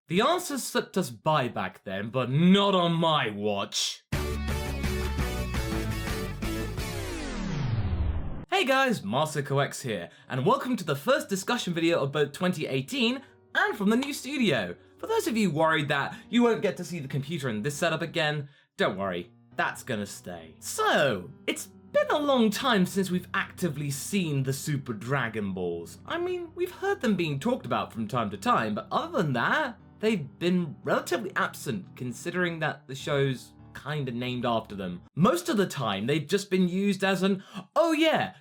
The answers slipped us by back then, but not on my watch. Hey guys, MasakoX here, and welcome to the first discussion video of both 2018 and from the new studio. For those of you worried that you won't get to see the computer in this setup again, don't worry, that's gonna stay. So, it's been a long time since we've actively seen the Super Dragon Balls. I mean, we've heard them being talked about from time to time, but other than that, they've been relatively absent considering that the show's kinda named after them. Most of the time, they've just been used as an, oh yeah,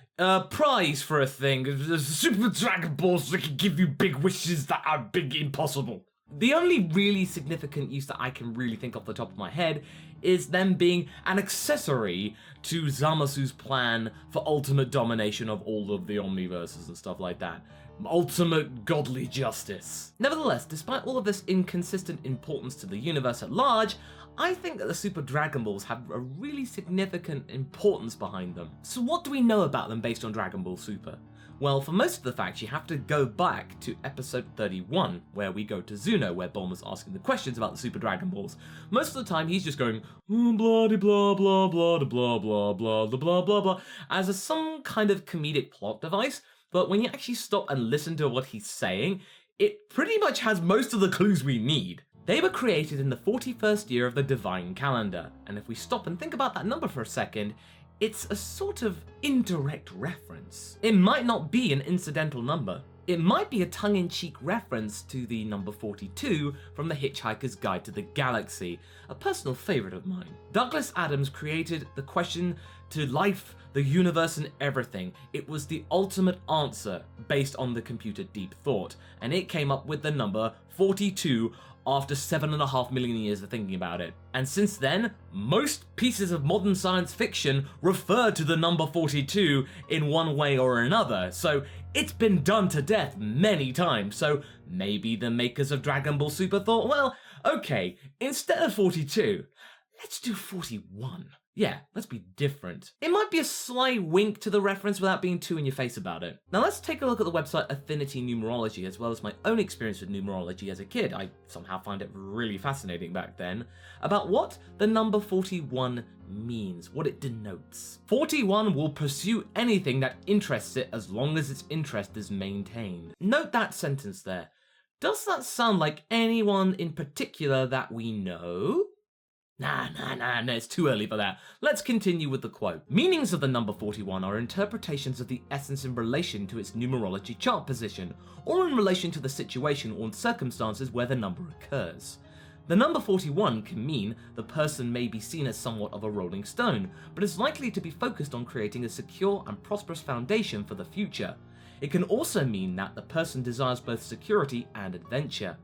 prize for a thing, Super Dragon Balls that can give you big wishes that are big impossible. The only really significant use that I can really think off the top of my head is them being an accessory to Zamasu's plan for ultimate domination of all of the Omniverses and stuff like that. Ultimate godly justice. Nevertheless, despite all of this inconsistent importance to the universe at large, I think that the Super Dragon Balls have a really significant importance behind them. So what do we know about them based on Dragon Ball Super? Well, for most of the facts, you have to go back to episode 31, where we go to Zeno, where Bulma's asking the questions about the Super Dragon Balls. Most of the time, he's just going, blah de blah blah blah de blah blah blah de blah blah blah, as some kind of comedic plot device, but when you actually stop and listen to what he's saying, it pretty much has most of the clues we need. They were created in the 41st year of the Divine Calendar, and if we stop and think about that number for a second, it's a sort of indirect reference. It might not be an incidental number. It might be a tongue-in-cheek reference to the number 42 from The Hitchhiker's Guide to the Galaxy, a personal favourite of mine. Douglas Adams created the question to life, the universe, and everything. It was the ultimate answer based on the computer Deep Thought, and it came up with the number 42 after 7.5 million years of thinking about it. And since then, most pieces of modern science fiction refer to the number 42 in one way or another, so it's been done to death many times. So maybe the makers of Dragon Ball Super thought, well, okay, instead of 42, let's do 41. Yeah, let's be different. It might be a sly wink to the reference without being too in your face about it. Now let's take a look at the website Affinity Numerology, as well as my own experience with numerology as a kid. I somehow find it really fascinating back then, about what the number 41 means, what it denotes. 41 will pursue anything that interests it as long as its interest is maintained. Note that sentence there. Does that sound like anyone in particular that we know? Nah, it's too early for that. Let's continue with the quote. Meanings of the number 41 are interpretations of the essence in relation to its numerology chart position, or in relation to the situation or circumstances where the number occurs. The number 41 can mean the person may be seen as somewhat of a rolling stone, but is likely to be focused on creating a secure and prosperous foundation for the future. It can also mean that the person desires both security and adventure.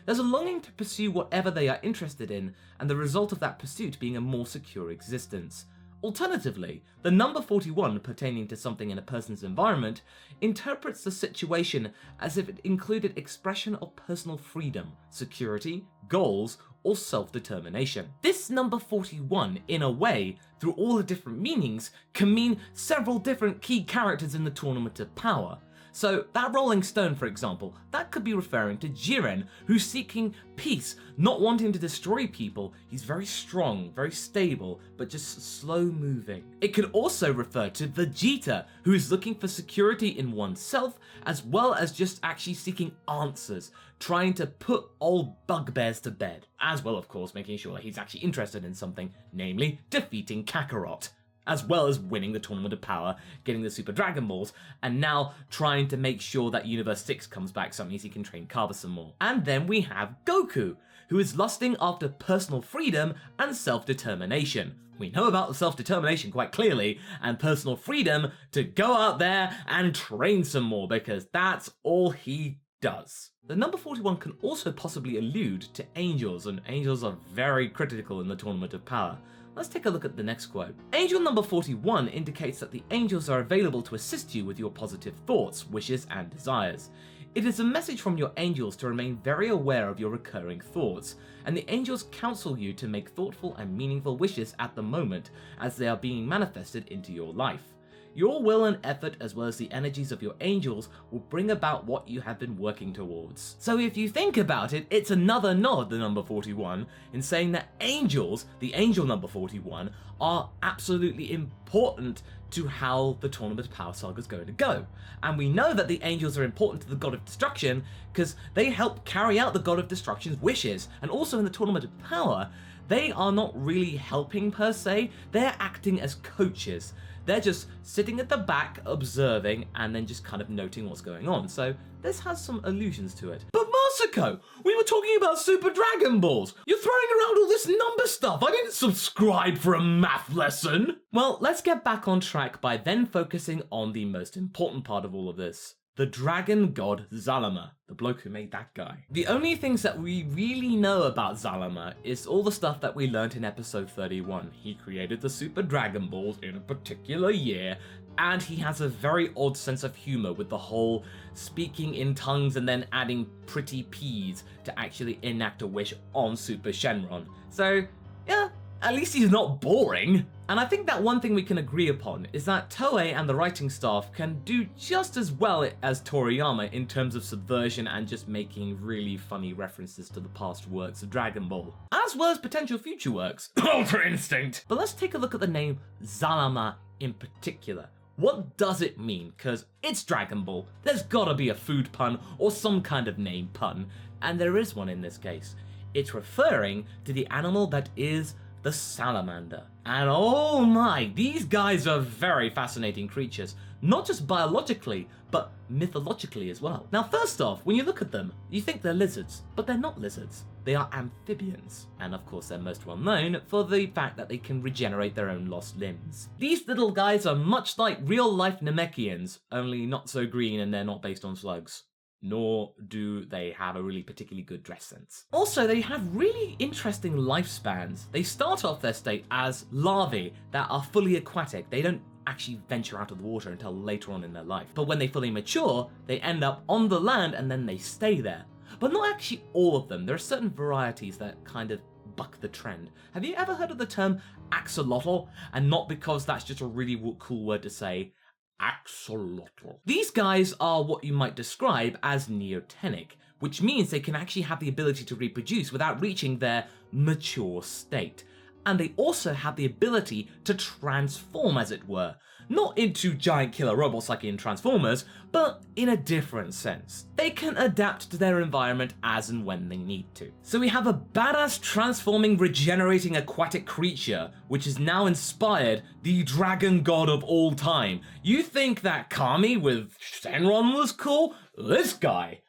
There's a longing to pursue whatever they are interested in, and the result of that pursuit being a more secure existence. Alternatively, the number 41 pertaining to something in a person's environment interprets the situation as if it included expression of personal freedom, security, goals, or self-determination. This number 41, in a way, through all the different meanings, can mean several different key characters in the Tournament of Power. So that rolling stone, for example, that could be referring to Jiren, who's seeking peace, not wanting to destroy people. He's very strong, very stable, but just slow moving. It could also refer to Vegeta, who is looking for security in oneself, as well as just actually seeking answers, trying to put old bugbears to bed, as well, of course, making sure that he's actually interested in something, namely defeating Kakarot, as well as winning the Tournament of Power, getting the Super Dragon Balls, and now trying to make sure that Universe 6 comes back so that means he can train Kaba some more. And then we have Goku, who is lusting after personal freedom and self-determination. We know about the self-determination quite clearly, and personal freedom to go out there and train some more, because that's all he does. The number 41 can also possibly allude to angels, and angels are very critical in the Tournament of Power. Let's take a look at the next quote. Angel number 41 indicates that the angels are available to assist you with your positive thoughts, wishes, and desires. It is a message from your angels to remain very aware of your recurring thoughts, and the angels counsel you to make thoughtful and meaningful wishes at the moment as they are being manifested into your life. your will and effort as well as the energies of your angels will bring about what you have been working towards. So if you think about it, it's another nod, the number 41, in saying that angels, the angel number 41, are absolutely important to how the Tournament of Power saga is going to go. And we know that the angels are important to the God of Destruction because they help carry out the God of Destruction's wishes. And also in the Tournament of Power, they are not really helping per se, they're acting as coaches. They're just sitting at the back, observing, and then just kind of noting what's going on. So this has some allusions to it. But Masako, we were talking about Super Dragon Balls. You're throwing around all this number stuff. I didn't subscribe for a math lesson. Well, let's get back on track by then focusing on the most important part of all of this. The dragon god Zarama, the bloke who made that guy. The only things that we really know about Zarama is all the stuff that we learnt in episode 31. He created the Super Dragon Balls in a particular year, and he has a very odd sense of humor with the whole speaking in tongues and then adding pretty peas to actually enact a wish on Super Shenron. So, yeah, at least he's not boring. And I think that one thing we can agree upon is that Toei and the writing staff can do just as well as Toriyama in terms of subversion and just making really funny references to the past works of Dragon Ball, as well as potential future works. Ultra Instinct! But let's take a look at the name Zarama in particular. What does it mean? Because it's Dragon Ball, there's gotta be a food pun or some kind of name pun, and there is one in this case. It's referring to the animal that is the salamander. And oh my, these guys are very fascinating creatures, not just biologically, but mythologically as well. Now first off, when you look at them, you think they're lizards, but they're not lizards. They are amphibians. And of course they're most well known for the fact that they can regenerate their own lost limbs. These little guys are much like real life Namekians, only not so green and they're not based on slugs. Nor do they have a really particularly good dress sense. Also, they have really interesting lifespans. They start off their state as larvae that are fully aquatic. They don't actually venture out of the water until later on in their life. But when they fully mature, they end up on the land and then they stay there. But not actually all of them. There are certain varieties that kind of buck the trend. Have you ever heard of the term axolotl? And not because that's just a really cool word to say, axolotl. These guys are what you might describe as neotenic, which means they can actually have the ability to reproduce without reaching their mature state. And they also have the ability to transform, as it were. Not into giant killer robots like in Transformers, but in a different sense. They can adapt to their environment as and when they need to. So we have a badass transforming, regenerating aquatic creature, which has now inspired the dragon god of all time. You think that Kami with Shenron was cool? This guy.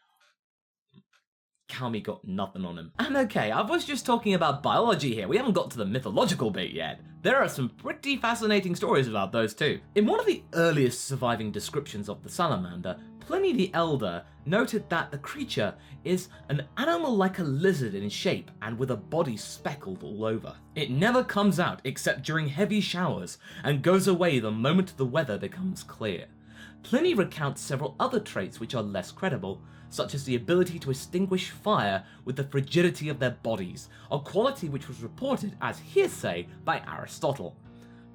Kami got nothing on him. And okay, I was just talking about biology here, we haven't got to the mythological bit yet. There are some pretty fascinating stories about those too. In one of the earliest surviving descriptions of the salamander, Pliny the Elder noted that the creature is an animal like a lizard in shape and with a body speckled all over. It never comes out except during heavy showers and goes away the moment the weather becomes clear. Pliny recounts several other traits which are less credible, such as the ability to extinguish fire with the frigidity of their bodies, a quality which was reported as hearsay by Aristotle.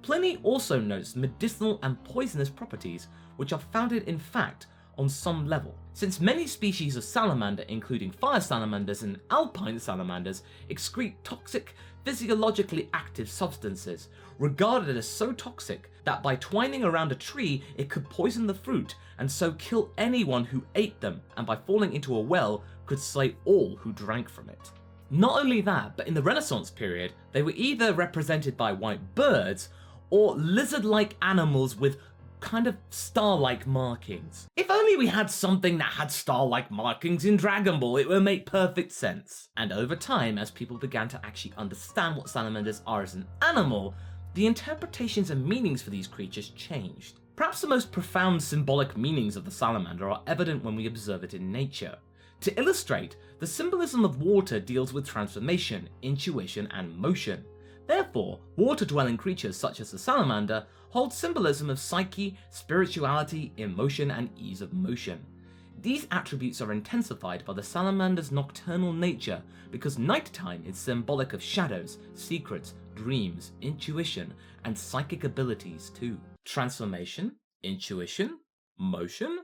Pliny also notes medicinal and poisonous properties, which are founded in fact on some level. Since many species of salamander, including fire salamanders and alpine salamanders, excrete toxic, physiologically active substances, regarded as so toxic that by twining around a tree it could poison the fruit and so kill anyone who ate them, and by falling into a well could slay all who drank from it. Not only that, but in the Renaissance period, they were either represented by white birds or lizard-like animals with kind of star-like markings. If only we had something that had star-like markings in Dragon Ball, it would make perfect sense. And over time, as people began to actually understand what salamanders are as an animal, the interpretations and meanings for these creatures changed. Perhaps the most profound symbolic meanings of the salamander are evident when we observe it in nature. To illustrate, the symbolism of water deals with transformation, intuition, and motion. Therefore, water-dwelling creatures such as the salamander hold symbolism of psyche, spirituality, emotion, and ease of motion. These attributes are intensified by the salamander's nocturnal nature because nighttime is symbolic of shadows, secrets, dreams, intuition, and psychic abilities too. Transformation, Intuition? Motion?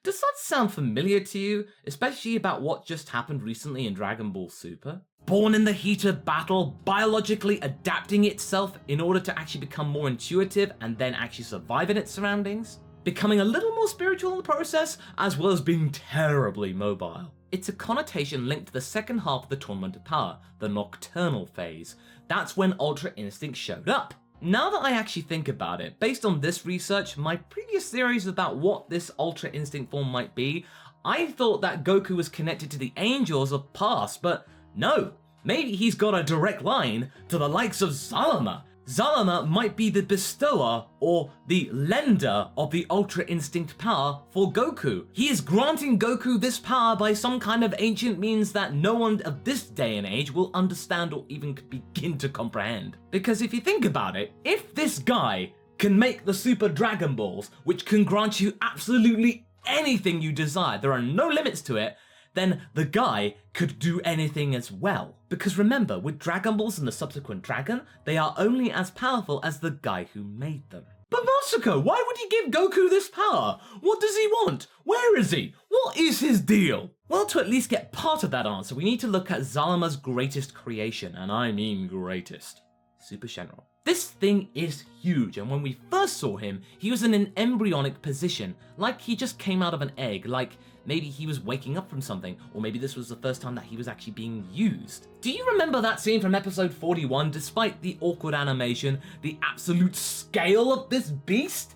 Does that sound familiar to you, especially about what just happened recently in Dragon Ball Super? Born in the heat of battle, biologically adapting itself in order to actually become more intuitive and then actually survive in its surroundings? Becoming a little more spiritual in the process, as well as being terribly mobile. It's a connotation linked to the second half of the Tournament of Power, the Nocturnal phase. That's when Ultra Instinct showed up. Now that I actually think about it, based on this research, my previous theories about what this Ultra Instinct form might be, I thought that Goku was connected to the angels of past, but no, maybe he's got a direct line to the likes of Zarama. Zarama might be the bestower or the lender of the Ultra Instinct power for Goku. He is granting Goku this power by some kind of ancient means that no one of this day and age will understand or even begin to comprehend. Because if you think about it, if this guy can make the Super Dragon Balls, which can grant you absolutely anything you desire, there are no limits to it, then the guy could do anything as well. Because remember, with Dragon Balls and the subsequent dragon, they are only as powerful as the guy who made them. But Masako, why would he give Goku this power? What does he want? Where is he? What is his deal? Well, to at least get part of that answer, we need to look at Zarama's greatest creation, and I mean greatest. Super Shenron. This thing is huge, and when we first saw him, he was in an embryonic position, like he just came out of an egg, like maybe he was waking up from something, or maybe this was the first time that he was actually being used. Do you remember that scene from episode 41, despite the awkward animation, the absolute scale of this beast?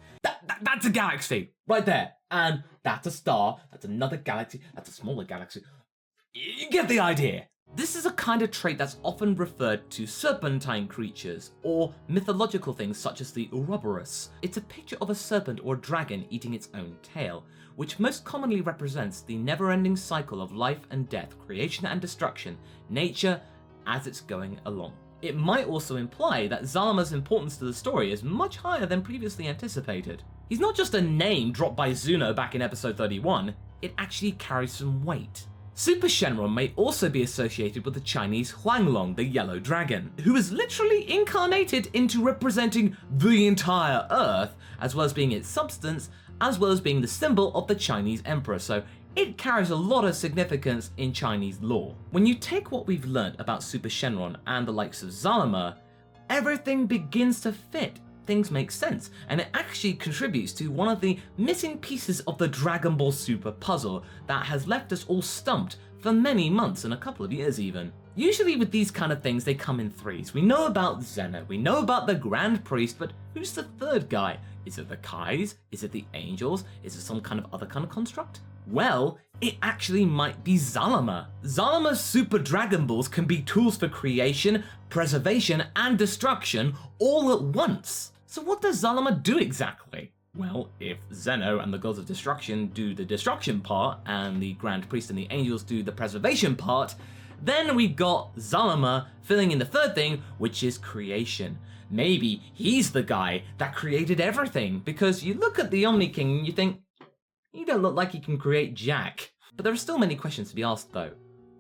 That's a galaxy, right there. And that's a star, that's another galaxy, that's a smaller galaxy. You get the idea. This is a kind of trait that's often referred to serpentine creatures, or mythological things such as the Ouroboros. It's a picture of a serpent or a dragon eating its own tail, which most commonly represents the never-ending cycle of life and death, creation and destruction, nature as it's going along. It might also imply that Zarama's importance to the story is much higher than previously anticipated. He's not just a name dropped by Zeno back in episode 31, it actually carries some weight. Super Shenron may also be associated with the Chinese Huanglong, the Yellow Dragon, who is literally incarnated into representing the entire Earth, as well as being its substance, as well as being the symbol of the Chinese Emperor, so it carries a lot of significance in Chinese lore. When you take what we've learnt about Super Shenron and the likes of Zarama, everything begins to fit. Things make sense, and it actually contributes to one of the missing pieces of the Dragon Ball Super puzzle that has left us all stumped for many months and a couple of years even. Usually with these kind of things they come in threes. We know about Zeno, we know about the Grand Priest, but who's the third guy? Is it the Kais? Is it the Angels? Is it some kind of other kind of construct? Well, it actually might be Zarama. Zarama's Super Dragon Balls can be tools for creation, preservation, and destruction all at once. So what does Zarama do exactly? Well, if Zeno and the Gods of Destruction do the destruction part, and the Grand Priest and the Angels do the preservation part, then we've got Zarama filling in the third thing, which is creation. Maybe he's the guy that created everything, because you look at the Omni King and you think, he don't look like he can create jack. But there are still many questions to be asked though.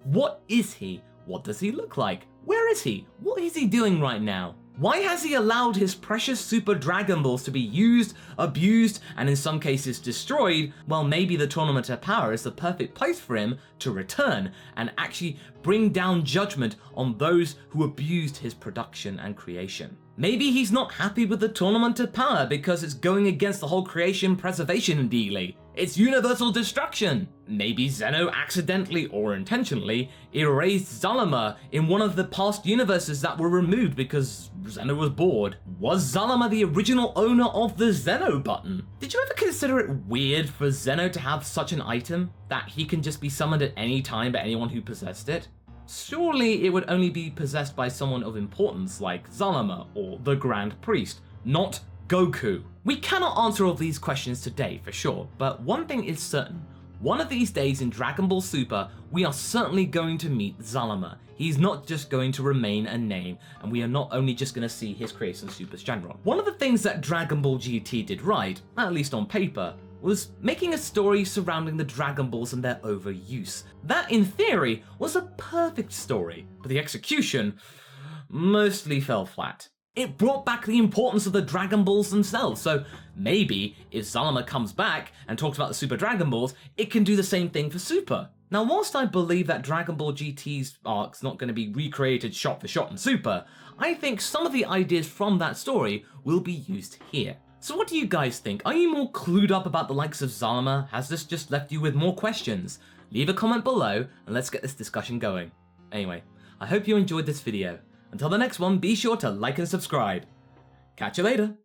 What is he? What does he look like? Where is he? What is he doing right now? Why has he allowed his precious Super Dragon Balls to be used, abused, and in some cases destroyed, while maybe the Tournament of Power is the perfect place for him to return and actually bring down judgment on those who abused his production and creation? Maybe he's not happy with the Tournament of Power because it's going against the whole creation preservation dealy. It's universal destruction. Maybe Zeno accidentally or intentionally erased Zarama in one of the past universes that were removed because Zeno was bored. Was Zarama the original owner of the Zeno button? Did you ever consider it weird for Zeno to have such an item that he can just be summoned at any time by anyone who possessed it? Surely it would only be possessed by someone of importance like Zarama or the Grand Priest, not Goku. We cannot answer all these questions today for sure, but one thing is certain. One of these days in Dragon Ball Super, we are certainly going to meet Zarama. He's not just going to remain a name, and we are not only just going to see his creation Super Shenron. One of the things that Dragon Ball GT did right, at least on paper, was making a story surrounding the Dragon Balls and their overuse. That, in theory, was a perfect story, but the execution mostly fell flat. It brought back the importance of the Dragon Balls themselves, so maybe if Zarama comes back and talks about the Super Dragon Balls, it can do the same thing for Super. Now, whilst I believe that Dragon Ball GT's arc's not going to be recreated shot for shot in Super, I think some of the ideas from that story will be used here. So what do you guys think? Are you more clued up about the likes of Zarama? Has this just left you with more questions? Leave a comment below and let's get this discussion going. Anyway, I hope you enjoyed this video. Until the next one, be sure to like and subscribe. Catch you later.